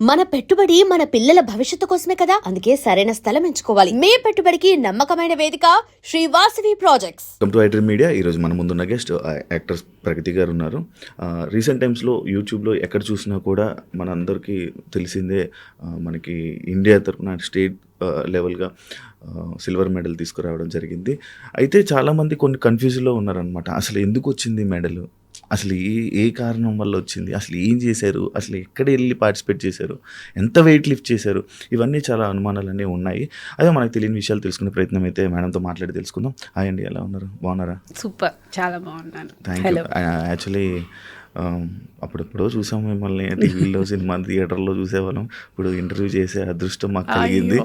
మన పెట్టుబడి మన పిల్లల భవిష్యత్తు కోసమే కదా, అందుకే సరైన స్థలం ఎంచుకోవాలి. మీ పెట్టుబడికి నమ్మకమైన వేదిక Shri Vasavi projects. Welcome to iDream media. ఈరోజు మన ముందున్న గెస్ట్ యాక్టర్ ప్రగతి గారు ఉన్నారు. రీసెంట్ టైమ్స్లో యూట్యూబ్లో ఎక్కడ చూసినా కూడా మనందరికీ తెలిసిందే, మనకి ఇండియా తరఫున స్టేట్ లెవెల్గా సిల్వర్ మెడల్ తీసుకురావడం జరిగింది. అయితే చాలామంది కొన్ని కన్ఫ్యూజ్లో ఉన్నారనమాట. అసలు ఎందుకు వచ్చింది మెడల్, అసలు ఏ కారణం వల్ల వచ్చింది, అసలు ఏం చేశారు, అసలు ఎక్కడ వెళ్ళి పార్టిసిపేట్ చేశారు, ఎంత వెయిట్ లిఫ్ట్ చేశారు, ఇవన్నీ చాలా అనుమానాలన్నీ ఉన్నాయి. అదే మనకు తెలియని విషయాలు తెలుసుకునే ప్రయత్నం అయితే మేడంతో మాట్లాడి తెలుసుకుందాం. హాయ్ అండి, ఎలా ఉన్నారు, బాగున్నారా? సూపర్, చాలా బాగున్నాను. Thank you. యాక్చువల్లీ అప్పుడెప్పుడో చూసాం మిమ్మల్ని టీవీలో, సినిమా థియేటర్లో చూసేవాళ్ళం. ఇప్పుడు ఇంటర్వ్యూ చేసే అదృష్టం మాకు కలిగింది.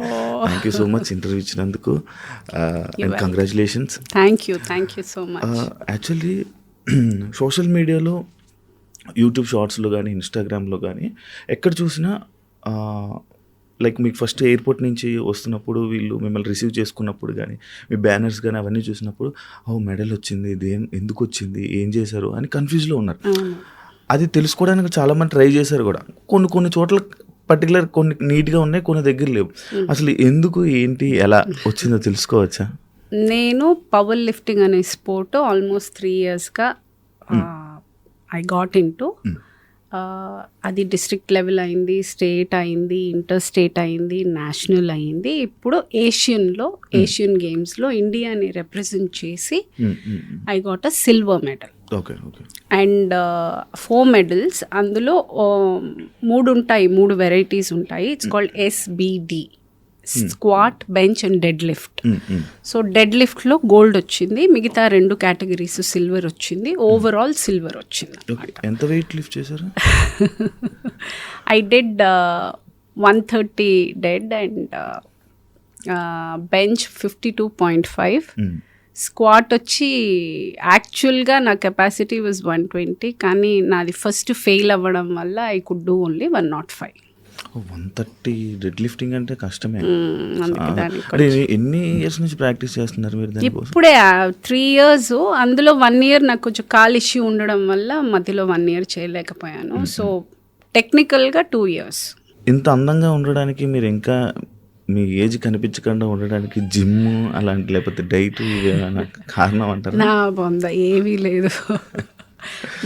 Thank you so much interview ఇచ్చినందుకు and congratulations. Thank you so much. Actually social మీడియాలో, యూట్యూబ్ షార్ట్స్లో కానీ, ఇన్స్టాగ్రామ్లో కానీ ఎక్కడ చూసినా లైక్ మీకు ఫస్ట్ ఎయిర్పోర్ట్ నుంచి వస్తున్నప్పుడు వీళ్ళు మిమ్మల్ని రిసీవ్ చేసుకున్నప్పుడు కానీ, మీ బ్యానర్స్ కానీ అవన్నీ చూసినప్పుడు మెడల్ వచ్చింది, ఇది ఎందుకు వచ్చింది, ఏం చేశారు అని కన్ఫ్యూజ్లో ఉన్నారు. అది తెలుసుకోవడానికి చాలామంది ట్రై చేశారు కూడా. కొన్ని చోట్ల పర్టికులర్ కొన్ని నీట్గా ఉన్నాయి, కొన్ని దగ్గర లేవు. అసలు ఎందుకు, ఏంటి, ఎలా వచ్చిందో తెలుసుకోవచ్చా? నేను పవర్ లిఫ్టింగ్ అనే స్పోర్ట్ ఆల్మోస్ట్ 3 yearsగా ఐ గాట్ ఇన్ టు. అది డిస్ట్రిక్ట్ లెవెల్ అయింది, స్టేట్ అయింది, ఇంటర్ స్టేట్ అయింది, నేషనల్ అయింది. ఇప్పుడు ఏషియన్ గేమ్స్లో ఇండియాని రిప్రజెంట్ చేసి I got a silver medal. And 4 medals. అందులో 3 వెరైటీస్ ఉంటాయి. It's called SBD, squat, bench and dead lift. So dead లిఫ్ట్లో గోల్డ్ వచ్చింది, మిగతా 2 కేటగిరీస్ సిల్వర్ వచ్చింది, ఓవరాల్ సిల్వర్ వచ్చింది. ఎంత వెయిట్ లిఫ్ట్ చేశారు? I did 130 dead and bench 52.5. Squat వచ్చి యాక్చువల్గా నా కెపాసిటీ వాజ్ 120, కానీ నాది ఫస్ట్ ఫెయిల్ అవ్వడం వల్ల I could do only 105. 130 dead lifting అంటే కష్టమే. ఎన్ని ఇయర్స్ నుంచి ప్రాక్టీస్ చేస్తున్నారు మీరు దానికోసం? ఇప్పుడే 3 years. అందులో 1 year నాకు కొంచెం కాల్ ఇష్యూ ఉండడం వల్ల మధ్యలో 1 year చేయలేకపోయాను. సో టెక్నికల్గా 2 years. ఇంత అందంగా ఉండడానికి మీరు ఇంకా మీ ఏజ్ కనిపించకుండా ఉండడానికి జిమ్ అలాంటి లేకపోతే డైట్ ఏమైనా కారణం అంటారు? నా బొంద ఏమీ లేదు.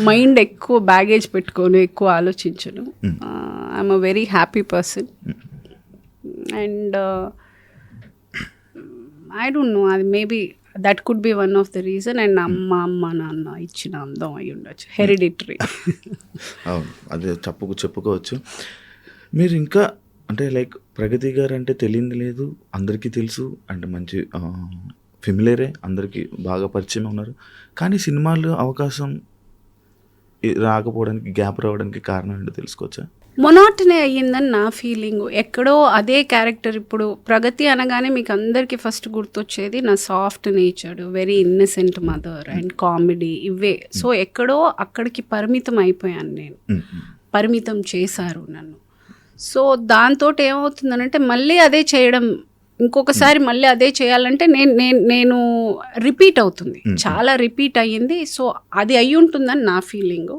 మైండ్ ఎక్కువ బ్యాగేజ్ పెట్టుకొని ఎక్కువ ఆలోచించను. I'm a very happy person and I don't know, అది maybe that could be one of the reason. And అమ్మ నాన్న ఇచ్చిన అందం అయి ఉండొచ్చు, హెరిడిటరీ. అవును, అదే చెప్పుకోవచ్చు. మీరు ఇంకా అంటే లైక్ ప్రగతి గారు అంటే తెలియదు లేదు, అందరికీ తెలుసు, అంటే మంచి ఫెమిలియరే, అందరికీ బాగా పరిచయం ఉన్నారు. కానీ సినిమాలు అవకాశం రాకపోవడానికి, గ్యాప్ రావడానికి కారణం ఏంటో తెలుసుకోవచ్చా? మొనాటనీ అయ్యిందని నా ఫీలింగ్. ఎక్కడో అదే క్యారెక్టర్. ఇప్పుడు ప్రగతి అనగానే మీకు అందరికీ ఫస్ట్ గుర్తొచ్చేది నా soft natured, very innocent mother and comedy, ఇవే. సో ఎక్కడో అక్కడికి పరిమితం అయిపోయాను నేను, పరిమితం చేశారు నన్ను. సో దాంతో ఏమవుతుందనంటే మళ్ళీ అదే చేయడం, ఇంకొకసారి మళ్ళీ అదే చేయాలంటే నేను రిపీట్ అవుతుంది, చాలా రిపీట్ అయ్యింది. సో అది అయి ఉంటుందని నా ఫీలింగు.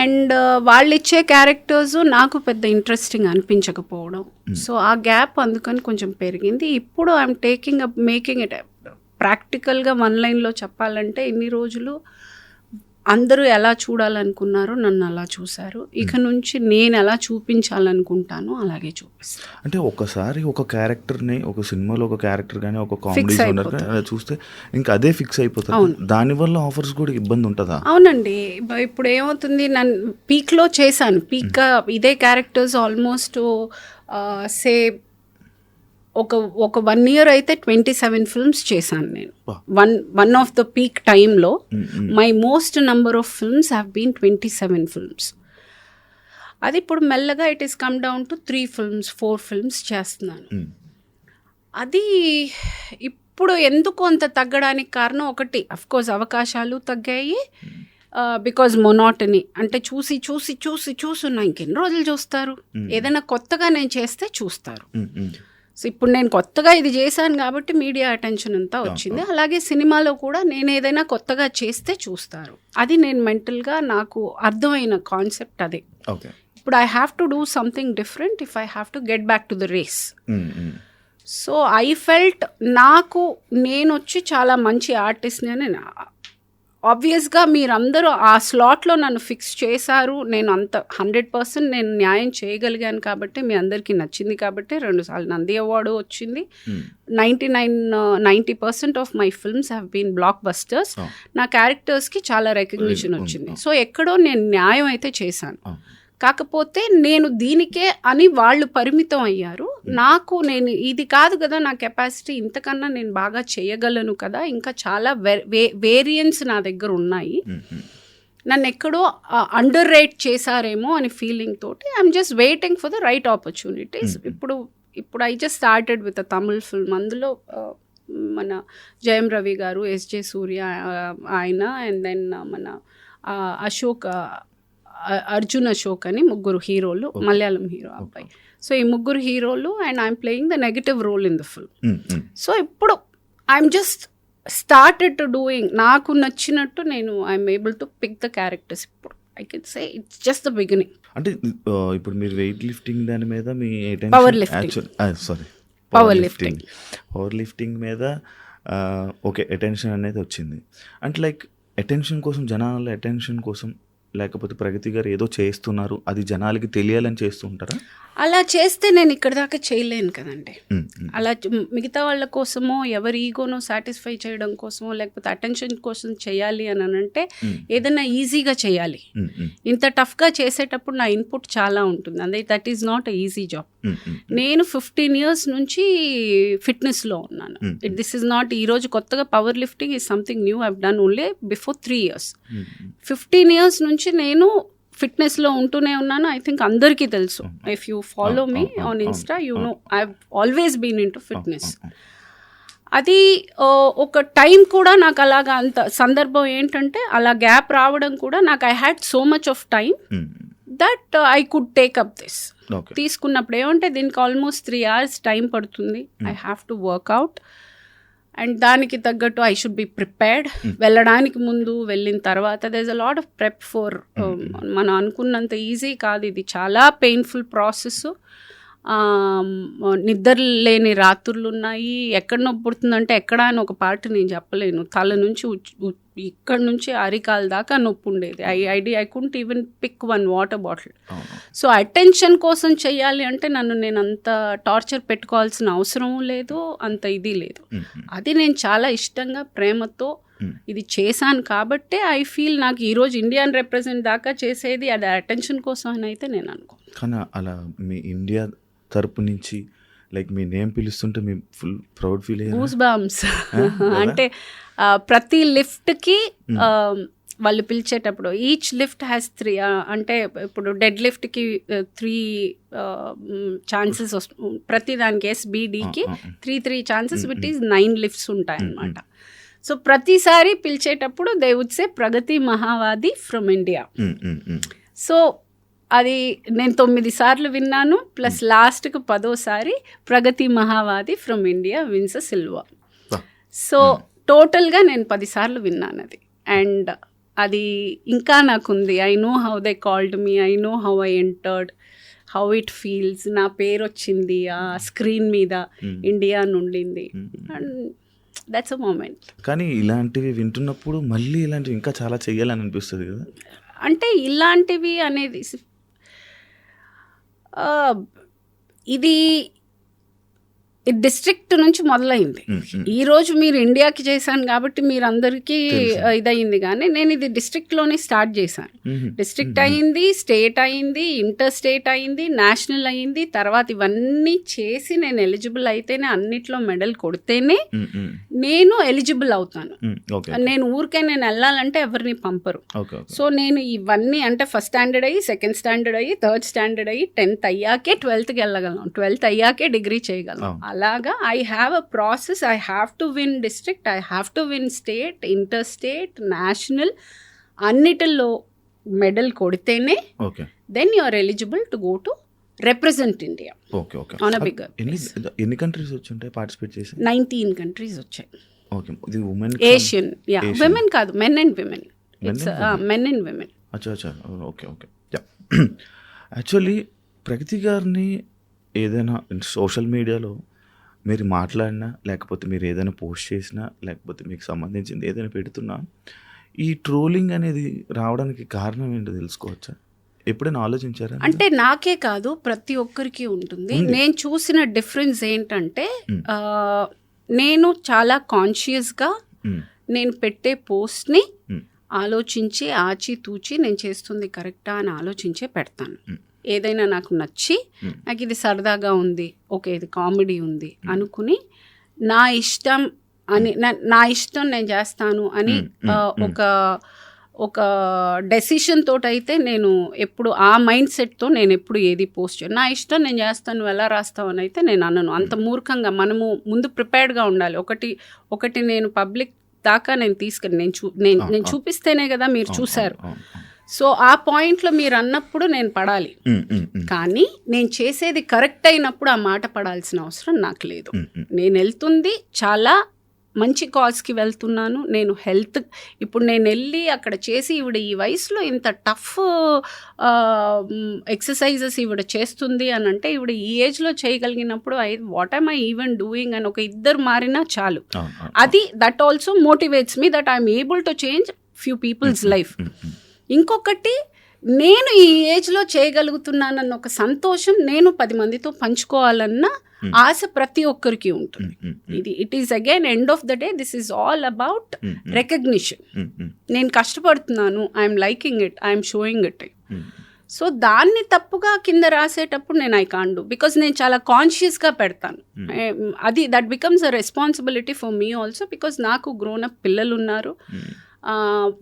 అండ్ వాళ్ళు ఇచ్చే క్యారెక్టర్స్ నాకు పెద్ద ఇంట్రెస్టింగ్ అనిపించకపోవడం. సో ఆ గ్యాప్ అందుకని కొంచెం పెరిగింది. ఇప్పుడు ఐఎమ్ మేకింగ్ ఇట్ ప్రాక్టికల్గా 1 lineలో చెప్పాలంటే, ఇన్ని రోజులు అందరూ ఎలా చూడాలనుకున్నారో నన్ను అలా చూశారు. ఇక నుంచి నేను ఎలా చూపించాలనుకుంటానో అలాగే చూపిస్తాను. అంటే ఒకసారి ఒక క్యారెక్టర్ని, ఒక సినిమాలో ఒక క్యారెక్టర్ కానీ, ఒక కామెడీ చూస్తే ఇంకా అదే ఫిక్స్ అయిపోతుంది. దానివల్ల ఆఫర్స్ కూడా ఇబ్బంది ఉంటుందా? అవునండి. ఇప్పుడు ఏమవుతుంది, నన్ను పీక్లో చేశాను. పీక్గా ఇదే క్యారెక్టర్స్ ఆల్మోస్ట్ సే ఒక 1 year అయితే 27 films చేశాను నేను. వన్ ఆఫ్ ద పీక్ టైంలో my most number of films have been 27 films. అది ఇప్పుడు మెల్లగా it is come down to 3 films, 4 films చేస్తున్నాను. అది ఇప్పుడు ఎందుకు అంత తగ్గడానికి కారణం ఒకటి, అఫ్కోర్స్ అవకాశాలు తగ్గాయి. బికాజ్ మొనాటనీ, అంటే చూస్తున్నా, ఇంకెన్ని రోజులు చూస్తారు? ఏదైనా కొత్తగా నేను చేస్తే చూస్తారు. సో ఇప్పుడు నేను కొత్తగా ఇది చేశాను కాబట్టి మీడియా అటెన్షన్ అంతా వచ్చింది. అలాగే సినిమాలో కూడా నేను ఏదైనా కొత్తగా చేస్తే చూస్తారు. అది నేను మెంటల్గా నాకు అర్థమైన కాన్సెప్ట్ అదే. ఇప్పుడు I have to do something different if I have to get back to the race. So I felt నేను వచ్చి చాలా మంచి ఆర్టిస్ట్ని అని. ఆబ్వియస్గా మీరందరూ ఆ స్లాట్లో నన్ను ఫిక్స్ చేశారు, నేను అంత 100% నేను న్యాయం చేయగలిగాను కాబట్టి మీ అందరికీ నచ్చింది కాబట్టి 2 సార్లు నంది అవార్డు వచ్చింది. 90% of my films have been blockbusters. నా క్యారెక్టర్స్కి చాలా రికగ్నిషన్ వచ్చింది. సో ఎక్కడో నేను న్యాయం అయితే చేశాను. కాకపోతే నేను దీనికే అని వాళ్ళు పరిమితం అయ్యారు. నేను ఇది కాదు కదా నా కెపాసిటీ, ఇంతకన్నా నేను బాగా చేయగలను కదా, ఇంకా చాలా వేరియంట్స్ నా దగ్గర ఉన్నాయి, నన్ను ఎక్కడో అండర్ రేట్ చేశారేమో అని ఫీలింగ్ తోటి I'm just waiting for the right opportunities. ఇప్పుడు I just started with a Tamil film. అందులో మన జయం రవి గారు, ఎస్జే సూర్య ఆయన, అండ్ దెన్ మన అర్జున్ అశోక్ అని 3 హీరోలు, మలయాళం హీరో అబ్బాయి. సో ఈ 3 హీరోలు and I'm playing the negative role in the film. So ఇప్పుడు I'm just started to doing, నాకు నచ్చినట్టు నేను I'm able to pick the characters. ఇప్పుడు I can say it's just the beginning. అంటే ఇప్పుడు మీరు వెయిట్ లిఫ్టింగ్ దాని మీద మీ పవర్ లిఫ్టింగ్ మీద ఓకే అటెన్షన్ అనేది వచ్చింది. అంటే లైక్ అటెన్షన్ కోసం, జనాల అటెన్షన్ కోసం, లేకపోతే ప్రగతి గారు ఏదో చేస్తున్నారు అది జనాలకి తెలియాలని చేస్తూ ఉంటారా? అలా చేస్తే నేను ఇక్కడ దాకా చేయలేను కదండి. అలా మిగతా వాళ్ళ కోసమో ఎవరి ఈగోనో సాటిస్ఫై చేయడం కోసమో లేకపోతే అటెన్షన్ కోసం చేయాలి అని అంటే ఏదైనా ఈజీగా చేయాలి. ఇంత టఫ్గా చేసేటప్పుడు నా ఇన్పుట్ చాలా ఉంటుంది. అదే that is not a easy job. నేను 15 years నుంచి ఫిట్నెస్లో ఉన్నాను. దిస్ ఈజ్ నాట్ ఈరోజు కొత్తగా power lifting is something new. I've done only before 3 years. 15 years నుంచి నేను ఫిట్నెస్లో ఉంటూనే ఉన్నాను. ఐ థింక్ అందరికీ తెలుసు. If you follow me on Insta you know I always been into fitness. అది ఒక టైం కూడా నాకు అలాగా అంత సందర్భం ఏంటంటే అలా గ్యాప్ రావడం కూడా నాకు I had so much of time that I could take up this. తీసుకున్నప్పుడు ఏమంటే దీనికి ఆల్మోస్ట్ 3 hours టైం పడుతుంది. I have to workout and దానికి తగ్గట్టు ఐ షుడ్ బి ప్రిపేర్డ్. వెళ్ళడానికి ముందు, వెళ్ళిన తర్వాత there is a lot of prep for. మనం అనుకున్నంత ఈజీ కాదు, ఇది చాలా పెయిన్ఫుల్ ప్రాసెస్. నిద్ర లేని రాత్రులు ఉన్నాయి. ఎక్కడ నొప్పి పుడుతుందంటే ఎక్కడ అని ఒక పార్ట్ నేను చెప్పలేను. తల నుంచి ఇక్కడ నుంచి అరికాల దాకా నొప్పి ఉండేది. I couldn't even pick 1 water bottle. So attention కోసం చెయ్యాలి అంటే నేను అంత టార్చర్ పెట్టుకోవాల్సిన అవసరం లేదు, అంత ఇది లేదు. అది నేను చాలా ఇష్టంగా ప్రేమతో ఇది చేశాను కాబట్టే ఐ ఫీల్ నాకు ఈరోజు ఇండియాని రిప్రజెంట్ దాకా చేసేది అది అటెన్షన్ కోసం అని అయితే నేను అనుకో. కానీ అలా మీ ఇండియా తరపు నుంచి లైక్ మీ నేమ్ పిలుస్తుంటే మీ ఫుల్ ప్రౌడ్ ఫీల్ అయ్యారు? Goose bumps. అంటే ప్రతి లిఫ్ట్కి వాళ్ళు పిలిచేటప్పుడు ఈచ్ లిఫ్ట్ హ్యాస్ 3 అంటే ఇప్పుడు డెడ్ లిఫ్ట్కి 3 ఛాన్సెస్ ప్రతి దానికి SBDకి 3 ఛాన్సెస్ విట్ ఈస్ 9 లిఫ్ట్స్ ఉంటాయన్నమాట. సో ప్రతిసారి పిలిచేటప్పుడు they would say Pragati Mahavadi from India. So అది నేను 9 సార్లు విన్నాను, ప్లస్ లాస్ట్కి 10వ Pragati Mahavadi from India wins a silver. So టోటల్గా నేను 10 సార్లు విన్నాను అది. అండ్ అది ఇంకా నాకుంది. I know how they called me, I know how I entered, how it feels. నా పేరు వచ్చింది ఆ స్క్రీన్ మీద, ఇండియా నుండింది. And that's a moment. కానీ ఇలాంటివి వింటున్నప్పుడు మళ్ళీ ఇలాంటివి ఇంకా చాలా చెయ్యాలని అనిపిస్తుంది కదా. అంటే ఇలాంటివి అనేది ఇది డిస్ట్రిక్ట్ నుంచి మొదలైంది. ఈరోజు మీరు ఇండియాకి చేశాను కాబట్టి మీరు అందరికీ ఇదయింది, కానీ నేను ఇది డిస్ట్రిక్ట్లోనే స్టార్ట్ చేశాను. డిస్ట్రిక్ట్ అయింది, స్టేట్ అయింది, ఇంటర్ స్టేట్ అయింది, నేషనల్ అయింది. తర్వాత ఇవన్నీ చేసి నేను ఎలిజిబుల్ అయితేనే, అన్నిట్లో మెడల్ కొడితేనే నేను ఎలిజిబుల్ అవుతాను. నేను ఊరికే నేను వెళ్ళాలంటే ఎవరిని పంపరు. సో నేను ఇవన్నీ అంటే ఫస్ట్ స్టాండర్డ్ అయ్యి, సెకండ్ స్టాండర్డ్ అయ్యి, థర్డ్ స్టాండర్డ్ అయ్యి, 10th అయ్యాకే 12th వెళ్ళగలను, 12th అయ్యాకే డిగ్రీ చేయగలను. అలాగా I have a process. I have to win district, I have to win state, inter state, national, అన్నిటిలో మెడల్ కొడితేనే then you are eligible to go to represent India on a bigger. ఎన్ని countries వచ్చుంటాయి participate చేసి? 19 countries వచ్చాయి. Asian, women కాదు, men and women. It's men and women. అచ్చా. Okay. Actually Pragati గారిని ఏదైనా సోషల్ మీడియాలో మీరు మాట్లాడినా, లేకపోతే మీరు ఏదైనా పోస్ట్ చేసినా, లేకపోతే మీకు సంబంధించింది ఏదైనా పెడుతున్నా, ఈ ట్రోలింగ్ అనేది రావడానికి కారణం ఏంటో తెలుసుకోవచ్చా? ఎప్పుడైనా ఆలోచించారా? అంటే నాకే కాదు, ప్రతి ఒక్కరికి ఉంటుంది. నేను చూసిన డిఫరెన్స్ ఏంటంటే నేను చాలా కాన్షియస్గా నేను పెట్టే పోస్ట్ని ఆలోచించి ఆచితూచి నేను చేస్తుంది కరెక్టా అని ఆలోచించే పెడతాను. ఏదైనా నాకు నచ్చి నాకు ఇది సరదాగా ఉంది, ఓకే ఇది కామెడీ ఉంది అనుకుని నా ఇష్టం నేను చేస్తాను అని ఒక డెసిషన్ తోటైతే నేను ఎప్పుడు ఆ మైండ్ సెట్తో నేను ఎప్పుడు ఏది పోస్ట్ చేయను. నా ఇష్టం నేను చేస్తాను, నువ్వు ఎలా రాస్తావు అని అయితే నేను అనను. అంత మూర్ఖంగా మనము ముందు ప్రిపేర్డ్గా ఉండాలి. ఒకటి నేను పబ్లిక్ దాకా నేను తీసుకెళ్ళి నేను చూపిస్తేనే కదా మీరు చూశారు. సో ఆ పాయింట్లో మీరు అన్నప్పుడు నేను పడాలి, కానీ నేను చేసేది కరెక్ట్ అయినప్పుడు ఆ మాట పడాల్సిన అవసరం నాకు లేదు. నేను వెళ్తుంది చాలా మంచి కాజ్కి వెళ్తున్నాను. నేను హెల్త్ ఇప్పుడు నేను వెళ్ళి అక్కడ చేసి ఈవిడ ఈ వయసులో ఇంత టఫ్ ఎక్సర్సైజెస్ ఈవిడ చేస్తుంది అని అంటే ఈవిడ ఈ ఏజ్లో చేయగలిగినప్పుడు what I'm I even doing అని ఒక ఇద్దరు మారినా చాలు. అది that also motivates me that I'm able to change few people's life. ఇంకొకటి, నేను ఈ ఏజ్లో చేయగలుగుతున్నానన్న ఒక సంతోషం నేను 10 మందితో పంచుకోవాలన్న ఆశ ప్రతి ఒక్కరికి ఉంటుంది. It is again end of the day this is all about recognition. నేను కష్టపడుతున్నాను, I'm liking it, I'm showing it. So దాన్ని తప్పుగా కింద రాసేటప్పుడు నేను ఐ కాంట్ డూ, బికాస్ నేను చాలా కాన్షియస్గా పెడతాను. అది that becomes a responsibility for me also, because నాకు గ్రోన్ అప్ పిల్లలు ఉన్నారు.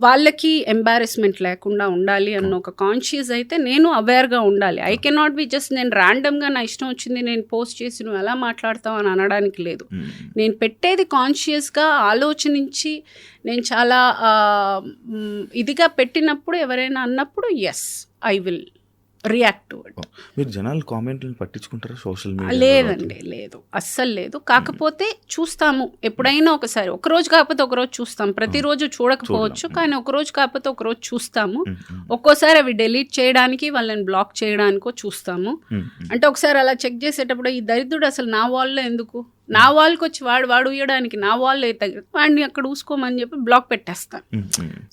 వాళ్ళకి ఎంబారెస్మెంట్ లేకుండా ఉండాలి అన్న ఒక కాన్షియస్ అయితే నేను అవేర్గా ఉండాలి. ఐ కెనాట్ బి జస్ట్ నేను ర్యాండమ్గా నా ఇష్టం వచ్చింది నేను పోస్ట్ చేసి నువ్వు ఎలా మాట్లాడతావు అని అనడానికి లేదు. నేను పెట్టేది కాన్షియస్గా ఆలోచించి నేను చాలా ఇదిగా పెట్టినప్పుడు ఎవరైనా అన్నప్పుడు yes I will react to it. మీరు జనాలు కామెంట్లను పట్టించుకుంటారా సోషల్ మీడియా? లేదండి, లేదు, అస్సలు లేదు. కాకపోతే చూస్తాము ఎప్పుడైనా ఒకసారి, ఒకరోజు కాకపోతే ఒకరోజు చూస్తాం. ప్రతిరోజు చూడకపోవచ్చు, కానీ ఒకరోజు కాకపోతే ఒకరోజు చూస్తాము. ఒక్కోసారి అవి డిలీట్ చేయడానికి వాళ్ళని బ్లాక్ చేయడానికో చూస్తాము. అంటే ఒకసారి అలా చెక్ చేసేటప్పుడు ఈ దరిద్రుడు అసలు నా వాల్లో ఎందుకు, నా వాల్కి వచ్చి వాడు ఉయ్యడానికి నా వాల్ వాడిని అక్కడ ఊసుకోమని చెప్పి బ్లాక్ పెట్టేస్తాను.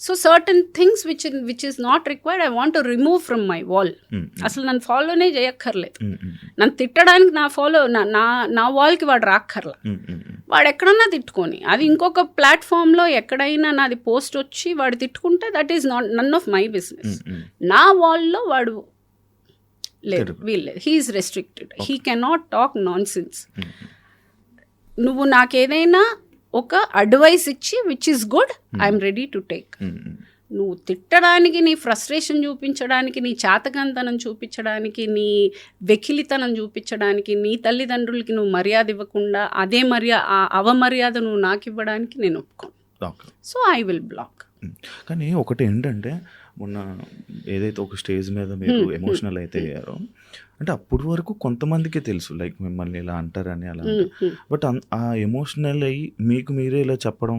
So certain things which is not required I want to remove from my wall. అసలు నన్ను ఫాలోనే చేయక్కర్లేదు. నన్ను తిట్టడానికి నా వాల్కి వాడు రాక్కర్లా. వాడు ఎక్కడన్నా తిట్టుకొని, అది ఇంకొక ప్లాట్ఫామ్లో ఎక్కడైనా నాది పోస్ట్ వచ్చి వాడు తిట్టుకుంటే that is not none of my business. నా వాల్లో వాడు లేదు, వీళ్ళలేదు, he is restricted, he cannot talk nonsense. నువ్వు నాకేదైనా ఒక అడ్వైస్ ఇచ్చి which is good, I'm ready to take. నువ్వు తిట్టడానికి, నీ ఫ్రస్ట్రేషన్ చూపించడానికి, నీ చాతకంతనం చూపించడానికి, నీ వెకిలితనం చూపించడానికి, నీ తల్లిదండ్రులకి నువ్వు మర్యాద ఇవ్వకుండా అదే అవమర్యాద నువ్వు నాకు ఇవ్వడానికి నేను ఒప్పుకోను. So I will block. కానీ ఒకటి ఏంటంటే, మొన్న ఏదైతే ఒక స్టేజ్ మీద మీరు ఎమోషనల్ అయితే అయ్యారో, అంటే అప్పటి వరకు కొంతమందికి తెలుసు లైక్ మిమ్మల్ని ఇలా అంటారని అలా, బట్ ఆ ఎమోషనల్ అయ్యి మీకు మీరే ఇలా చెప్పడం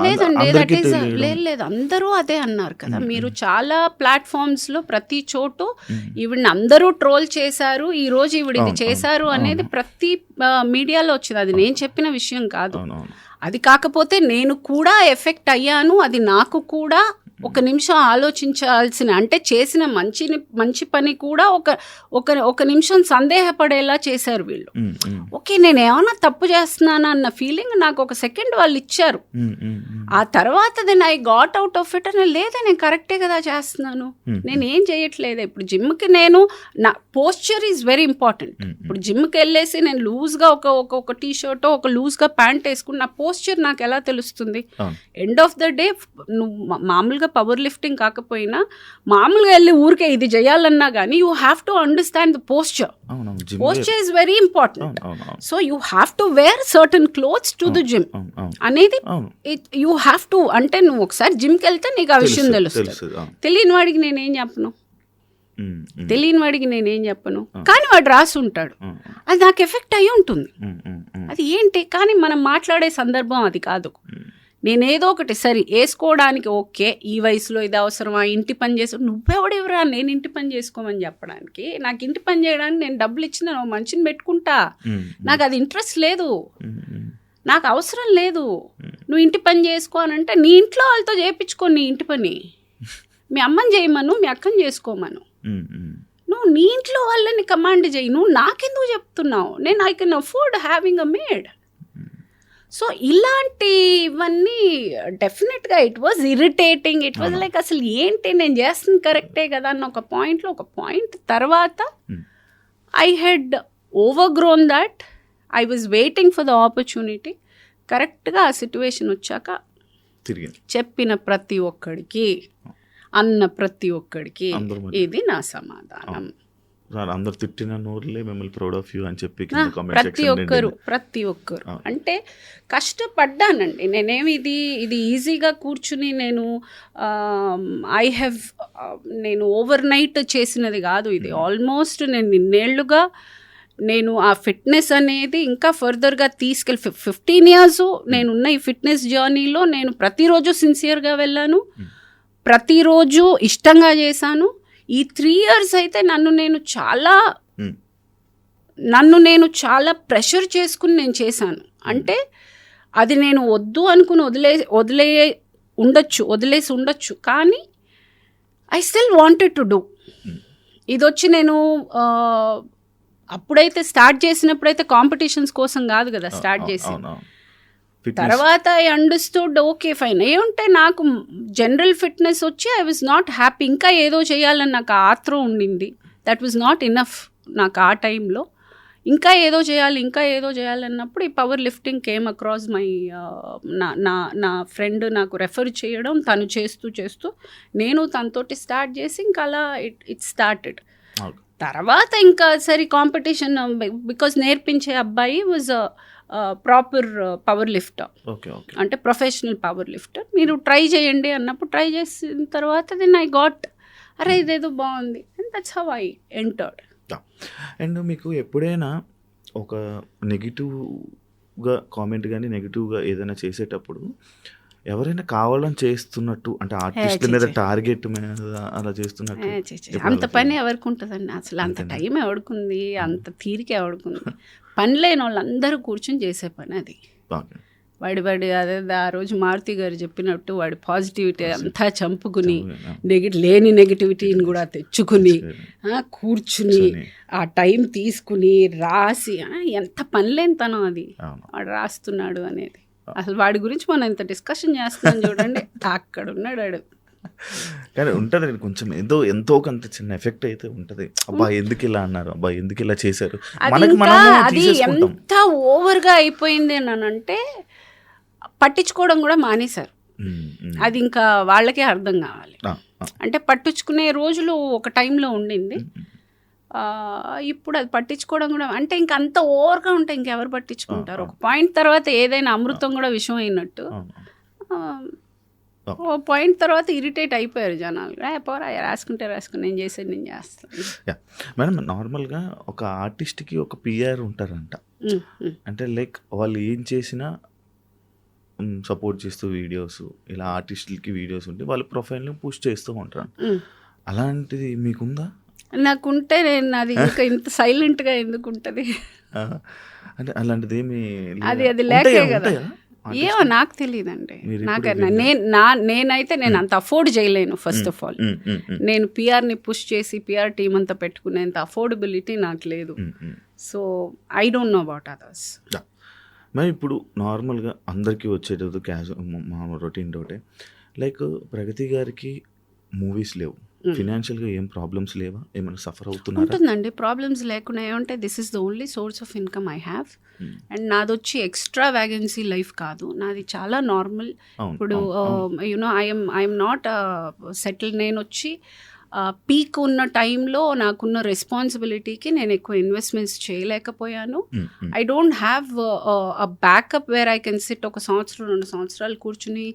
లేదు, అందరూ అదే అన్నారు కదా. మీరు చాలా ప్లాట్ఫామ్స్ లో ప్రతి చోటు ఈవిడ్ని అందరూ ట్రోల్ చేశారు, ఈ రోజు ఈవిడ ఇది చేశారు అనేది ప్రతి మీడియాలో వచ్చింది. అది నేను చెప్పిన విషయం కాదు. అది కాకపోతే నేను కూడా ఎఫెక్ట్ అయ్యాను. అది నాకు కూడా ఒక నిమిషం ఆలోచించాల్సిన, అంటే చేసిన మంచి పని కూడా ఒక నిమిషం సందేహపడేలా చేశారు వీళ్ళు. ఓకే, నేను ఏమన్నా తప్పు చేస్తున్నానా అన్న ఫీలింగ్ నాకు ఒక సెకండ్ వాళ్ళు ఇచ్చారు. ఆ తర్వాత then I got out of it అని, లేదా నేను కరెక్టే కదా చేస్తున్నాను, నేను ఏం చేయట్లేదు. ఇప్పుడు జిమ్కి నేను నా పోస్చర్ ఈజ్ వెరీ ఇంపార్టెంట్. ఇప్పుడు జిమ్కి వెళ్ళేసి నేను లూజ్గా ఒక టీ షర్ట్ ఒక లూజ్గా ప్యాంట్ వేసుకుని నా పోస్చర్ నాకు ఎలా తెలుస్తుంది? ఎండ్ ఆఫ్ ద డే నువ్వు మామూలుగా పవర్ లిఫ్టింగ్ కాకపోయినా మామూలుగా వెళ్ళి ఊరికే ఇది చేయాలన్నా కానీ you have to understand the posture. Posture is very important. So you have to wear certain clothes to the gym అనేది యూ హ్యావ్ టు. అంటే నువ్వు ఒకసారి జిమ్కి వెళ్తే నీకు ఆ విషయం తెలుస్తుంది. తెలియని వాడికి నేనేం చెప్పను, కానీ వాడు రాసి ఉంటాడు, అది నాకు ఎఫెక్ట్ అయ్యి ఉంటుంది. అది ఏంటి, కానీ మనం మాట్లాడే సందర్భం అది కాదు. నేనేదో ఒకటి సరే వేసుకోవడానికి ఓకే, ఈ వయసులో ఇది అవసరమా, ఇంటి పని చేసి నువ్వెవడెవరా నేను ఇంటి పని చేసుకోమని చెప్పడానికి, నాకు ఇంటి పని చేయడానికి నేను డబ్బులు ఇచ్చిన మనిషిని పెట్టుకుంటా, నాకు అది ఇంట్రెస్ట్ లేదు, నాకు అవసరం లేదు, నువ్వు ఇంటి పని చేసుకో అని అంటే నీ ఇంట్లో వాళ్ళతో చేయించుకో, నీ ఇంటి పని మీ అమ్మని చేయమను, మీ అక్కని చేసుకోమను, నువ్వు నీ ఇంట్లో వాళ్ళని కమాండ్ చేయి, నువ్వు నాకెందుకు చెప్తున్నావు, నేను I can afford having a made. So ఇలాంటివన్నీ డెఫినెట్గా it was irritating, it was like అసలు ఏంటి నేను చేస్తుంది కరెక్టే కదా అన్న ఒక పాయింట్ తర్వాత I head over grown that, I was waiting for the opportunity. కరెక్ట్గా ఆ సిచ్యువేషన్ వచ్చాక చెప్పిన ప్రతి ఒక్కడికి, అన్న ప్రతి ఒక్కడికి ఇది నా సమాధానం. అందరు తిట్టిన నోరులే మిమ్మల్ని ప్రౌడ్ ఆఫ్ యూ అని చెప్పి ప్రతి ఒక్కరు అంటే కష్టపడ్డానండి. నేనేమి ఇది ఈజీగా కూర్చుని నేను ఓవర్ నైట్ చేసినది కాదు ఇది. ఆల్మోస్ట్ నేను ఇన్నేళ్లుగా నేను ఆ ఫిట్నెస్ అనేది ఇంకా ఫర్దర్గా 15 years నేనున్న ఈ ఫిట్నెస్ జర్నీలో నేను ప్రతిరోజు సిన్సియర్గా వెళ్ళాను, ప్రతిరోజు ఇష్టంగా చేశాను. ఈ 3 years అయితే నన్ను నేను చాలా ప్రెషర్ చేసుకుని నేను చేశాను. అంటే అది నేను వద్దు అనుకుని వదిలేసి ఉండొచ్చు, కానీ I still wanted to do. ఇది వచ్చి నేను అప్పుడైతే స్టార్ట్ చేసినప్పుడైతే కాంపిటీషన్స్ కోసం కాదు కదా స్టార్ట్ చేసి, తర్వాత ఐ అండర్స్టూడ్ ఓకే ఫైన్ ఏముంటే నాకు జనరల్ ఫిట్నెస్ వచ్చి ఐ వాజ్ నాట్ హ్యాపీ. ఇంకా ఏదో చేయాలని నాకు ఆత్రం ఉండింది, దట్ వాజ్ నాట్ ఇనఫ్ నాకు ఆ టైంలో. ఇంకా ఏదో చేయాలన్నప్పుడు ఈ power lifting came across my నా ఫ్రెండ్ నాకు రెఫర్ చేయడం, తను చేస్తూ నేను తనతోటి స్టార్ట్ చేసి ఇంకా అలా ఇట్ స్టార్టెడ్. తర్వాత ఇంకా సరే కాంపిటీషన్, బికాజ్ నేర్పించే అబ్బాయి వాజ్ ప్రాపర్ పవర్ లిఫ్టర్, అంటే ప్రొఫెషనల్ పవర్ లిఫ్టర్. మీరు ట్రై చేయండి అన్నప్పుడు ట్రై చేసిన తర్వాత దెన్ ఐ గాట్ అరే ఇదేదో బాగుంది, and that's how I entered. And మీకు ఎప్పుడైనా ఒక నెగిటివ్గా కామెంట్ కానీ నెగిటివ్గా ఏదైనా చేసేటప్పుడు ఎవరైనా కావాలని చేస్తున్నట్టు, అంటే ఆర్టిస్ట్ మీద టార్గెట్ మీద అలా చేస్తున్నట్టు? అంత పని ఎవరికి ఉంటుందండి అసలు, అంత టైం ఎవడుకుంది, అంత తీరిక ఎవడుకుంది? పని లేని వాళ్ళందరూ కూర్చొని చేసే పని అది. వాడి అదే ఆ రోజు మారుతి గారు చెప్పినట్టు వాడి పాజిటివిటీ అంతా చంపుకుని లేని నెగిటివిటీని కూడా తెచ్చుకుని కూర్చుని ఆ టైం తీసుకుని రాసి ఎంత పని లేని తనం అది వాడు రాస్తున్నాడు అనేది. అసలు వాడి గురించి మనం ఇంత డిస్కషన్ చేస్తున్నాం చూడండి, అక్కడ ఉన్నాడు వాడు. కానీ ఉంటుంది కొంచెం ఎంతో కొంత చిన్న ఎఫెక్ట్ అయితే ఉంటుంది. అబ్బా ఎందుకు ఇలా అన్నారు, అబ్బా ఎందుకు ఇలా చేశారు, అది ఎంత ఓవర్గా అయిపోయింది అని అంటే పట్టించుకోవడం కూడా మానేశారు. అది ఇంకా వాళ్ళకే అర్థం కావాలి. అంటే పట్టించుకునే రోజులు ఒక టైంలో ఉండింది, ఇప్పుడు అది పట్టించుకోవడం కూడా అంటే ఇంక అంత ఓవర్గా ఉంటే ఇంకెవరు పట్టించుకుంటారు. ఒక పాయింట్ తర్వాత ఏదైనా అమృతం కూడా విషం అయినట్టు ఓ పాయింట్ తర్వాత ఇరిటేట్ అయిపోయారు జనాలు. పోరా రాసుకుని నేను చేస్తాను. మేడం నార్మల్గా ఒక ఆర్టిస్ట్కి ఒక పిఆర్ ఉంటారంట, అంటే లైక్ వాళ్ళు ఏం చేసినా సపోర్ట్ చేస్తూ వీడియోస్, ఇలా ఆర్టిస్టులకి వీడియోస్ ఉంటే వాళ్ళ ప్రొఫైల్ని పుష్ చేస్తూ ఉంటారు. అలాంటిది మీకుందా? నాకుంటే నేను అది ఇంకా ఇంత సైలెంట్గా ఎందుకు ఉంటుంది అంటే అలాంటిది ఏమి అది లేకే కదా. ఏమో నాకు తెలియదండి, నేనైతే నేను అంత అఫోర్డ్ చేయలేను. ఫస్ట్ ఆఫ్ ఆల్ నేను పిఆర్ని పుష్ చేసి పిఆర్ టీమ్ అంతా పెట్టుకునేంత అఫోర్డబిలిటీ నాకు లేదు. So I don't know about others. మరి ఇప్పుడు నార్మల్గా అందరికీ వచ్చేటది మా రొటీన్ డౌటే, లైక్ ప్రగతి గారికి మూవీస్ లేవు, ఫినాన్షియల్గా ఏం ప్రాబ్లమ్స్ లేవా, ఏమైనా సఫర్ అవుతున్నారు? ఉంటుందండి, ప్రాబ్లమ్స్ లేకుండా ఏమంటే this is the only source of income I have. And నాది వచ్చి ఎక్స్ట్రా వ్యాగెన్సీ లైఫ్ కాదు, నాది చాలా నార్మల్. ఇప్పుడు యునో ఐఎమ్ నాట్ సెటిల్. నేను వచ్చి పీక్ ఉన్న టైంలో నాకున్న రెస్పాన్సిబిలిటీకి నేను ఎక్కువ ఇన్వెస్ట్మెంట్స్ చేయలేకపోయాను. I don't have a backup where I can SIT ఒక సంవత్సరం 2 సంవత్సరాలు కూర్చుని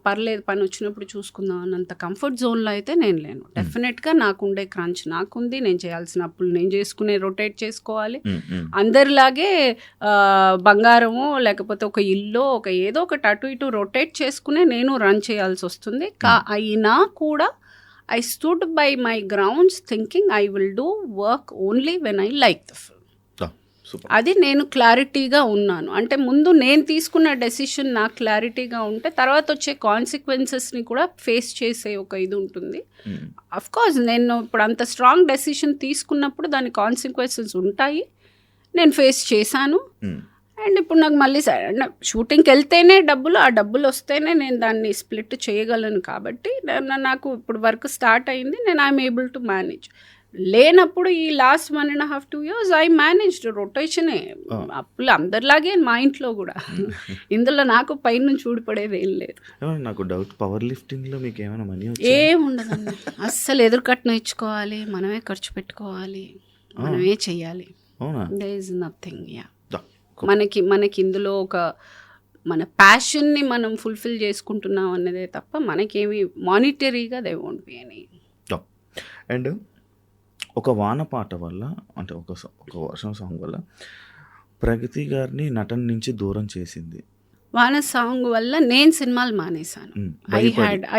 పర్లేదు పని వచ్చినప్పుడు చూసుకుందాం అన్నంత కంఫర్ట్ జోన్లో అయితే నేను లేను. డెఫినెట్గా నాకుండే క్రంచ్ నాకుంది, నేను చేయాల్సిన అప్పులు నేను చేసుకునే రొటేట్ చేసుకోవాలి. అందరిలాగే బంగారము లేకపోతే ఒక ఇల్లు ఒక ఏదో ఒకటి అటు ఇటు రొటేట్ చేసుకునే నేను రన్ చేయాల్సి వస్తుంది. అయినా కూడా I stood by my grounds thinking I will do work only when I like the film. అది నేను క్లారిటీగా ఉన్నాను. అంటే ముందు నేను తీసుకున్న డెసిషన్ నాకు క్లారిటీగా ఉంటే తర్వాత వచ్చే కాన్సిక్వెన్సెస్ని కూడా ఫేస్ చేసే ఒక ఇది ఉంటుంది. అఫ్ కోర్స్ నేను ఇప్పుడు అంత స్ట్రాంగ్ డెసిషన్ తీసుకున్నప్పుడు దాని కాన్సిక్వెన్సెస్ ఉంటాయి, నేను ఫేస్ చేశాను. అండ్ ఇప్పుడు నాకు మళ్ళీ షూటింగ్కి వెళ్తేనే ఆ డబ్బులు వస్తేనే నేను దాన్ని స్ప్లిట్ చేయగలను. కాబట్టి నాకు ఇప్పుడు వర్క్ స్టార్ట్ అయింది, నేను ఐఎమ్ ఏబుల్ టు మేనేజ్. లేనప్పుడు ఈ లాస్ట్ 1.5-2 years ఐ మేనేజ్డ్ రొటేషనే. అప్పులు అందరిలాగే మా ఇంట్లో కూడా. ఇందులో నాకు పైనుంచి ఊడిపడేది ఏం లేదు. నాకు డౌట్, పవర్ లిఫ్టింగ్లో మీకు ఏమైనా మనీ ఏముండదండి. అస్సలు ఎదురుకట్నం ఇచ్చుకోవాలి, మనమే ఖర్చు పెట్టుకోవాలి, మనమే చెయ్యాలి. There is nothing. యా, మనకి ఇందులో ఒక మన ప్యాషన్ని మనం ఫుల్ఫిల్ చేసుకుంటున్నాం అన్నదే తప్ప మనకేమి మానిటరీగా they won't be any. And ఒక వాన పాట వల్ల, అంటే ఒక వర్షం సాంగ్ వల్ల ప్రగతి గారిని నటన నుంచి దూరం చేసింది. వాన సాంగ్ వల్ల నేను సినిమాలు మానేశాను.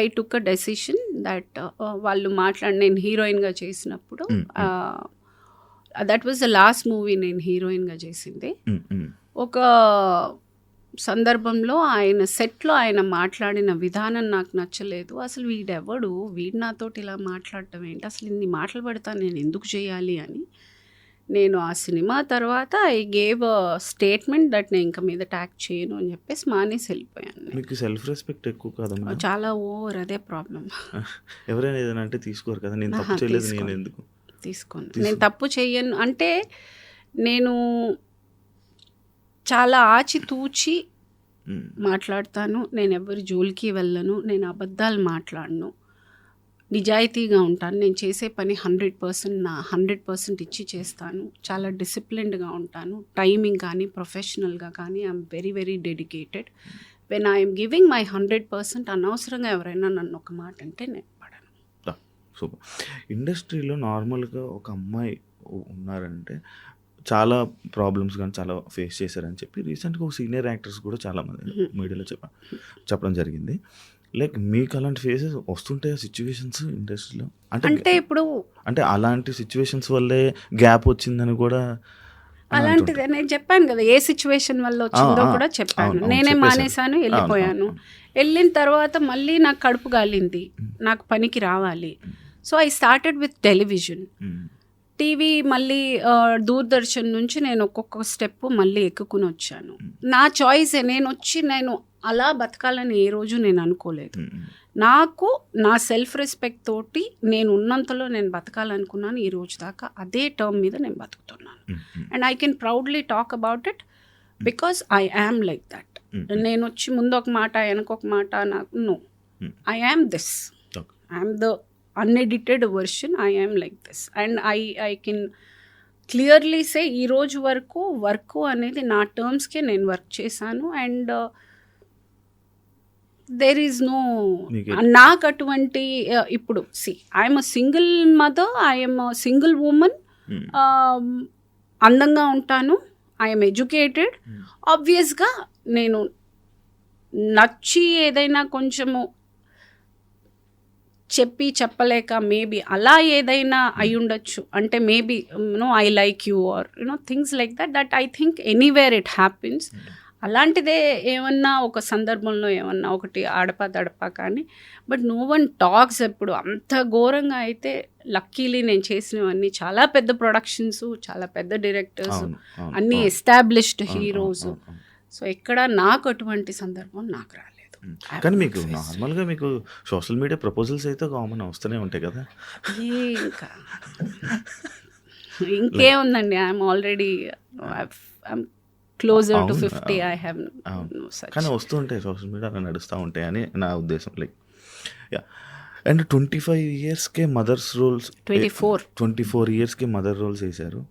I took a decision that వాళ్ళు నేను హీరోయిన్గా చేసినప్పుడు that was the last movie నేను హీరోయిన్గా చేసింది. ఒక సందర్భంలో ఆయన సెట్లో ఆయన మాట్లాడిన విధానం నాకు నచ్చలేదు. అసలు వీడు నాతోటి ఇలా మాట్లాడటం ఏంటి, అసలు ఇన్ని మాటలు పడతా నేను ఎందుకు చేయాలి అని నేను ఆ సినిమా తర్వాత I gave a statement that నేను ఇంకా మీద ట్యాక్ చేయను అని చెప్పేసి మానేసి వెళ్ళిపోయాను. మీకు సెల్ఫ్ రెస్పెక్ట్ ఎక్కువ కాదమ్మా? చాలా ఓవర్, అదే ప్రాబ్లం. ఎవరైనా ఏదైనా అంటే తీసుకోరు కదా, నేను తప్పు చేయలేదు, నేను ఎందుకు తీసుకోను, నేను తప్పు చేయను అంటే నేను చాలా ఆచితూచి మాట్లాడతాను. నేను ఎవరి జోలికి వెళ్ళను, నేను అబద్ధాలు మాట్లాడను, నిజాయితీగా ఉంటాను. నేను చేసే పని 100% నా 100% ఇచ్చి చేస్తాను. చాలా డిసిప్లిన్డ్గా ఉంటాను. టైమింగ్ కానీ ప్రొఫెషనల్గా కానీ I'm very very dedicated. When I'm giving my 100%, అనవసరంగా ఎవరైనా నన్ను ఒక మాట అంటే నేను పడను. సూపర్. ఇండస్ట్రీలో నార్మల్గా ఒక అమ్మాయి ఉన్నారంటే చాలా ప్రాబ్లమ్స్ కానీ చాలా ఫేస్ చేశారని చెప్పి రీసెంట్గా ఒక సీనియర్ యాక్టర్స్ కూడా చాలామంది మీడియాలో చెప్పడం జరిగింది. లైక్ మీకు అలాంటి ఫేసెస్ వస్తుంటాయి సిచ్యువేషన్స్ ఇండస్ట్రీలో? అంటే ఇప్పుడు అంటే అలాంటి సిచ్యువేషన్స్ వల్లే గ్యాప్ వచ్చిందని కూడా అలాంటిది నేను చెప్పాను కదా, ఏ సిచ్యువేషన్ వల్ల వచ్చిందో కూడా చెప్పాను. నేనే మానేశాను, వెళ్ళిపోయాను. వెళ్ళిన తర్వాత మళ్ళీ నాకు కడుపు గాలింది, నాకు పనికి రావాలి. So I started with television. TV మళ్ళీ దూరదర్శన్ నుంచి నేను ఒక్కొక్క స్టెప్ మళ్ళీ ఎక్కుకుని వచ్చాను. నా చాయిసే, నేను అలా బతకాలని ఏ రోజు నేను అనుకోలేదు. నాకు నా సెల్ఫ్ రెస్పెక్ట్ తోటి నేను ఉన్నంతలో నేను బతకాలనుకున్నాను. ఈ రోజు దాకా అదే టర్మ్ మీద నేను బతుకుతున్నాను. And I can proudly talk about it because I am like that. నేను వచ్చి ముందు ఒక మాట వెనకొక మాట, నాకు no, I am this, I am the unedited version, I am like this. And I can clearly say ఈ రోజు వరకు వర్క్ అనేది నా టర్మ్స్కే నేను వర్క్ చేశాను. అండ్ దేర్ ఈజ్ నో, నాకు అటువంటి ఇప్పుడు I'm a single mother, I'm a single women, అందంగా ఉంటాను, ఐఎమ్ ఎడ్యుకేటెడ్. ఆబ్వియస్గా నేను నచ్చి ఏదైనా కొంచెము చెప్పలేక మేబీ అలా ఏదైనా అయి ఉండొచ్చు. అంటే maybe I like you or things like that I think anywhere it happens. అలాంటిదే ఏమన్నా ఒక సందర్భంలో ఏమన్నా ఒకటి ఆడపా కానీ, బట్ నో వన్ టాక్స్. ఎప్పుడు అంత ఘోరంగా అయితే లక్కీలీ నేను చేసినవన్నీ చాలా పెద్ద ప్రొడక్షన్స్, చాలా పెద్ద డైరెక్టర్స్, అన్నీ ఎస్టాబ్లిష్డ్ హీరోస్. సో ఎక్కడ నాకు అటువంటి సందర్భం నాకు రాలేదు. కానీ మీకు నార్మల్గా మీకు సోషల్ మీడియా ప్రపోజల్స్ అయితే కామన్ వస్తూనే ఉంటాయి కదా? ఇంకా ఇంకేముందండి, I'm already closer to 50. I have కానీ వస్తూ ఉంటాయి సోషల్ మీడియా, అలా నడుస్తూ ఉంటాయి అని నా ఉద్దేశం. లైక్ యా, అండ్ 25 ఇయర్స్కే మదర్స్ రోల్స్ 24 ఇయర్స్కి మదర్ రోల్స్ వేశారు.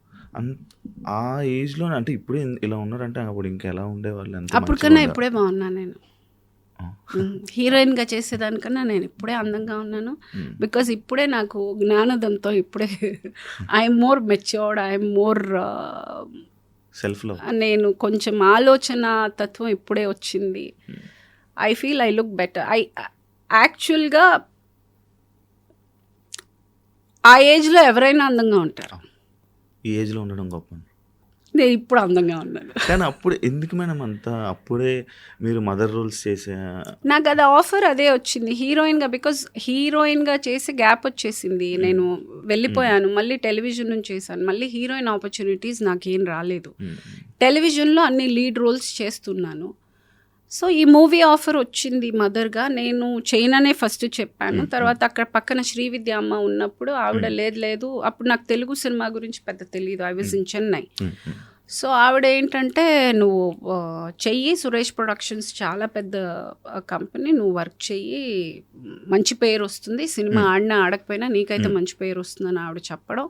ఆ ఏజ్లో అంటే ఇప్పుడే ఇలా ఉన్నారంటే అప్పుడు ఇంకా ఎలా ఉండేవాళ్ళు? ఎంత అప్పుడు కన్నా ఇప్పుడే బాగున్నాను నేను. హీరోయిన్గా చేసేదానికన్నా నేను ఇప్పుడే అందంగా ఉన్నాను. బికాజ్ ఇప్పుడే నాకు జ్ఞానోదంతో ఇప్పుడే I'm more matured, I'm more self love, నేను కొంచెం ఆలోచన తత్వం ఇప్పుడే వచ్చింది. I feel I look better. యాక్చువల్గా ఆ ఏజ్లో ఎవరైనా అందంగా ఉంటారు. ఈ ఏజ్లో ఉండడం గొప్ప. నేను ఇప్పుడు అందంగా ఉన్నాను. కానీ అప్పుడు ఎందుకు మేడం అంతా అప్పుడే మీరు మదర్ రోల్స్ చేసే? నాకు అది ఆఫర్ అదే వచ్చింది హీరోయిన్గా. బికాజ్ హీరోయిన్గా చేసి గ్యాప్ వచ్చేసింది, నేను వెళ్ళిపోయాను. మళ్ళీ టెలివిజన్ నుంచి చేశాను, మళ్ళీ హీరోయిన్ ఆపర్చునిటీస్ నాకేం రాలేదు. టెలివిజన్లో అన్ని లీడ్ రోల్స్ చేస్తున్నాను. సో ఈ మూవీ ఆఫర్ వచ్చింది మదర్గా. నేను చేయననే ఫస్ట్ చెప్పాను. తర్వాత అక్కడ పక్కన శ్రీవిద్య అమ్మ ఉన్నప్పుడు ఆవిడ లేదు, అప్పుడు నాకు తెలుగు సినిమా గురించి పెద్ద తెలియదు, I was in Chennai. So ఆవిడ ఏంటంటే, నువ్వు చెయ్యి, సురేష్ ప్రొడక్షన్స్ చాలా పెద్ద కంపెనీ, నువ్వు వర్క్ చెయ్యి, మంచి పేరు వస్తుంది, సినిమా ఆడినా ఆడకపోయినా నీకైతే మంచి పేరు వస్తుందని ఆవిడ చెప్పడం.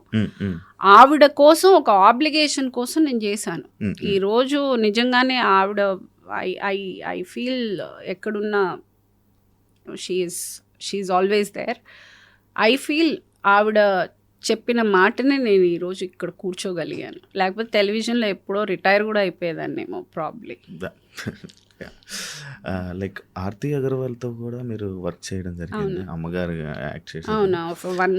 ఆవిడ కోసం ఒక ఆబ్లిగేషన్ కోసం నేను చేశాను. ఈరోజు నిజంగానే ఆవిడ I feel ఎక్కడున్నా she is always there. I feel ఆవిడ చెప్పిన మాటనే నేను ఈరోజు ఇక్కడ కూర్చోగలిగాను. లేకపోతే టెలివిజన్లో ఎప్పుడో రిటైర్ కూడా అయిపోయేదాన్నేమో ప్రాబ్లీ. లైక్ ఆర్తి అగర్వాల్తో కూడా మీరు వర్క్ చేయడం జరిగింది, అమ్మగారు యాక్ట్ చేసి. అవునా, వన్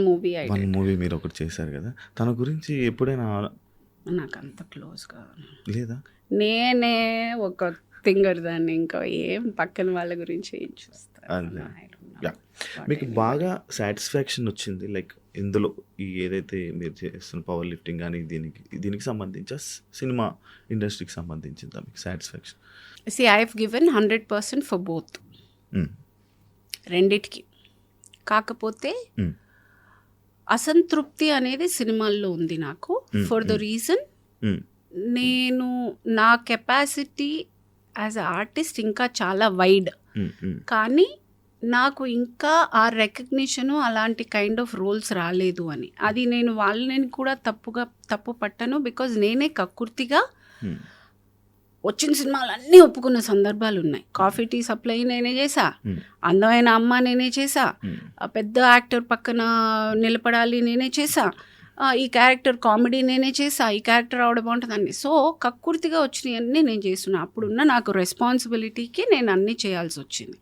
మూవీ మీరు ఒకటి చేశారు కదా, తన గురించి ఎప్పుడైనా? నాకు అంత క్లోజ్గా లేదా, నేనే ఒక థింగర్ దాన్ని, ఇంకా ఏం పక్కన వాళ్ళ గురించి ఏం చూస్తాను. మీకు బాగా సాటిస్ఫాక్షన్ వచ్చింది లైక్ ఇందులో ఈ ఏదైతే మీరు చేస్తున్న పవర్ లిఫ్టింగ్ కానీ దీనికి సంబంధించి సినిమా ఇండస్ట్రీకి సంబంధించిందా మీకు satisfaction? I have given 100% for both, రెండిటికి. కాకపోతే అసంతృప్తి అనేది సినిమాల్లో ఉంది నాకు. ఫర్ ద రీజన్, నేను నా కెపాసిటీ యాజ్ అ ఆర్టిస్ట్ ఇంకా చాలా వైడ్, కానీ నాకు ఇంకా ఆ రికగ్నిషను అలాంటి కైండ్ ఆఫ్ రోల్స్ రాలేదు అని. అది నేను వాళ్ళని కూడా తప్పు పట్టను. బికాజ్ నేనే కక్కుర్తిగా వచ్చిన సినిమాలన్నీ ఒప్పుకున్న సందర్భాలు ఉన్నాయి. కాఫీ టీ సప్లై నేనే చేసా, అందమైన అమ్మ నేనే చేసా, పెద్ద యాక్టర్ పక్కన నిలబడాలి నేనే చేసా, ఈ క్యారెక్టర్ కామెడీ నేనే చేసా, ఈ క్యారెక్టర్ ఆవిడ బాగుంటుందండి. సో కక్కుర్తిగా వచ్చినవన్నీ నేను చేస్తున్నా. అప్పుడున్న నాకు రెస్పాన్సిబిలిటీకి నేను అన్నీ చేయాల్సి వచ్చింది.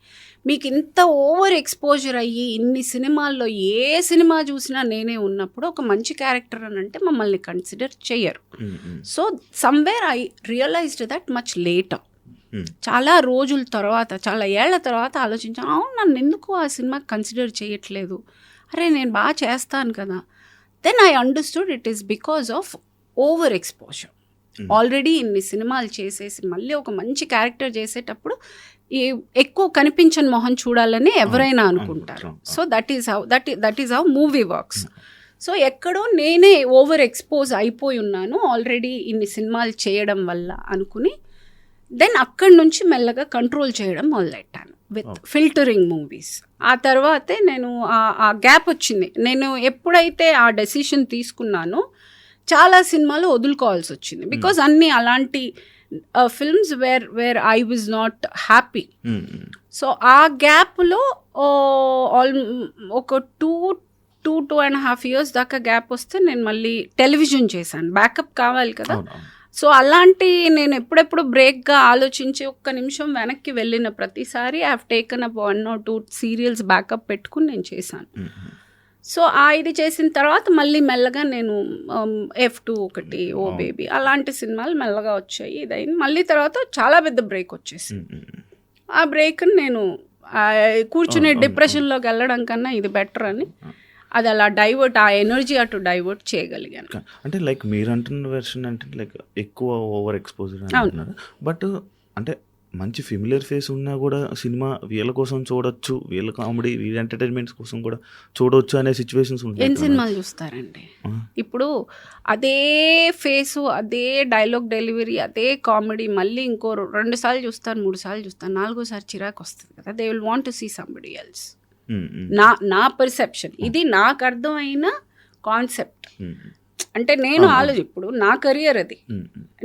మీకు ఇంత ఓవర్ ఎక్స్పోజర్ అయ్యి ఇన్ని సినిమాల్లో ఏ సినిమా చూసినా నేనే ఉన్నప్పుడు ఒక మంచి క్యారెక్టర్ అని అంటే మమ్మల్ని కన్సిడర్ చెయ్యరు. So somewhere I realised that much later. చాలా రోజుల తర్వాత, చాలా ఏళ్ల తర్వాత ఆలోచించాను, అవును నన్ను ఎందుకు ఆ సినిమా కన్సిడర్ చేయట్లేదు, అరే నేను బాగా చేస్తాను కదా. Then I understood it is because of over exposure. Already ఇన్ని సినిమాలు చేసేసి మళ్ళీ ఒక మంచి క్యారెక్టర్ చేసేటప్పుడు ఎక్కువ కనిపించని మొహం చూడాలని ఎవరైనా అనుకుంటారు. So that is how movie works. So ఎక్కడో నేనే ఓవర్ ఎక్స్పోజ్ అయిపోయి ఉన్నాను ఆల్రెడీ ఇన్ని సినిమాలు చేయడం వల్ల అనుకుని, దెన్ అక్కడి నుంచి మెల్లగా కంట్రోల్ చేయడం మొదలెట్టాను విత్ ఫిల్టరింగ్ మూవీస్. ఆ తర్వాతే నేను ఆ గ్యాప్ వచ్చింది. నేను ఎప్పుడైతే ఆ డెసిషన్ తీసుకున్నానో చాలా సినిమాలు వదులుకోవాల్సి వచ్చింది. బికాజ్ అన్నీ అలాంటి films where I was not happy. So ఆ గ్యాప్లో ఒక 2.5 years దాకా గ్యాప్ వస్తే నేను మళ్ళీ టెలివిజన్ చేశాను. బ్యాకప్ కావాలి కదా. సో అలాంటి నేను ఎప్పుడెప్పుడు బ్రేక్గా ఆలోచించి ఒక్క నిమిషం వెనక్కి వెళ్ళిన ప్రతిసారి I have taken up 1 or 2 serials backup పెట్టుకుని నేను చేశాను. సో ఇది చేసిన తర్వాత మళ్ళీ మెల్లగా నేను F2 ఒకటి, ఓ బేబీ అలాంటి సినిమాలు మెల్లగా వచ్చాయి. ఇదైంది. మళ్ళీ తర్వాత చాలా పెద్ద బ్రేక్ వచ్చేసింది. ఆ బ్రేక్ని నేను కూర్చుని డిప్రెషన్లోకి వెళ్ళడం కన్నా ఇది బెటర్ అని అది అలా డైవర్ట్, ఆ ఎనర్జీ అటు డైవర్ట్ చేయగలిగాను. అంటే లైక్ మీరు అంటున్న వెర్షన్ అంటే లైక్ ఎక్కువ ఓవర్ ఎక్స్పోజర్ అంటున్నారు. బట్ అంటే మంచి ఫెమిలియర్ ఫేస్ ఉన్నా కూడా సినిమా వీళ్ళ కోసం చూడొచ్చు, వీళ్ళ కామెడీ, వీళ్ళ ఎంటర్టైన్మెంట్స్ కోసం కూడా చూడొచ్చు అనే సిచ్యువేషన్స్ ఉంటాయి. ఎన్ని సినిమాలు చూస్తారండి ఇప్పుడు? అదే ఫేసు, అదే డైలాగ్ డెలివరీ, అదే కామెడీ మళ్ళీ ఇంకో 2 సార్లు చూస్తారు, 3 సార్లు చూస్తారు, 4వ సారి చిరాకు వస్తుంది కదా. They will want to see somebody else. నా పర్సెప్షన్, ఇది నాకు అర్థమైన కాన్సెప్ట్. అంటే నేను ఇప్పుడు నా కెరియర్ అది,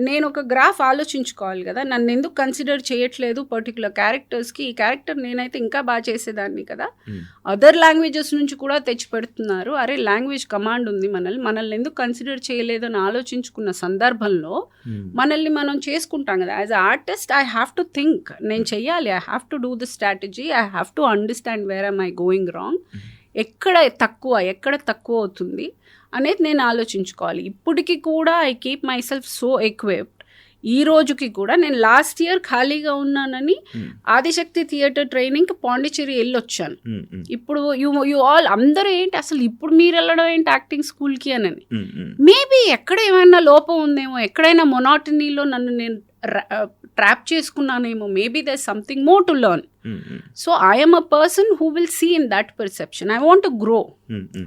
నేను ఒక గ్రాఫ్ ఆలోచించుకోవాలి కదా, నన్ను ఎందుకు కన్సిడర్ చేయట్లేదు పర్టికులర్ క్యారెక్టర్స్కి, ఈ క్యారెక్టర్ నేనైతే ఇంకా బాగా చేసేదాన్ని కదా, అదర్ లాంగ్వేజెస్ నుంచి కూడా తెచ్చి పెడుతున్నారు, అరే లాంగ్వేజ్ కమాండ్ ఉంది, మనల్ని ఎందుకు కన్సిడర్ చేయలేదు అని ఆలోచించుకున్న సందర్భంలో మనల్ని మనం చేసుకుంటాం కదా. As a artist I have to think, నేను చెయ్యాలి, I have to do the strategy, I have to understand where am I going wrong, ఎక్కడ తక్కువ అవుతుంది అనేది నేను ఆలోచించుకోవాలి. ఇప్పటికీ కూడా I keep myself so equipped. ఈ రోజుకి కూడా నేను లాస్ట్ ఇయర్ ఖాళీగా ఉన్నానని ఆదిశక్తి థియేటర్ ట్రైనింగ్కి పాండిచ్చేరి వెళ్ళొచ్చాను. ఇప్పుడు యూ ఆల్ అందరూ ఏంటి అసలు ఇప్పుడు మీరు వెళ్ళడం ఏంటి యాక్టింగ్ స్కూల్కి అని, మేబీ ఎక్కడ ఏమైనా లోపం ఉందేమో, ఎక్కడైనా మొనాటనీలో నన్ను నేను ట్రాప్ చేసుకున్నానేమో, maybe there something more to learn. So I'm a person who will see in that perception. I want to grow.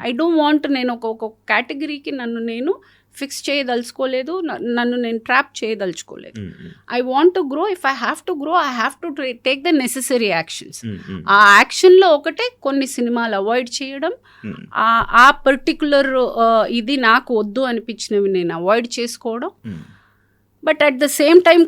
I don't want, నేను ఒక కేటగిరీకి నన్ను నేను ఫిక్స్ చేయదలుచుకోలేదు, నన్ను నేను ట్రాప్ చేయదలుచుకోలేదు. I want to grow. If I have to grow, I have to take the necessary actions. ఆ యాక్షన్లో ఒకటే కొన్ని సినిమాలు అవాయిడ్ చేయడం, ఆ పర్టికులర్ ఇది నాకు వద్దు అనిపించినవి నేను అవాయిడ్ చేసుకోవడం. But at the same time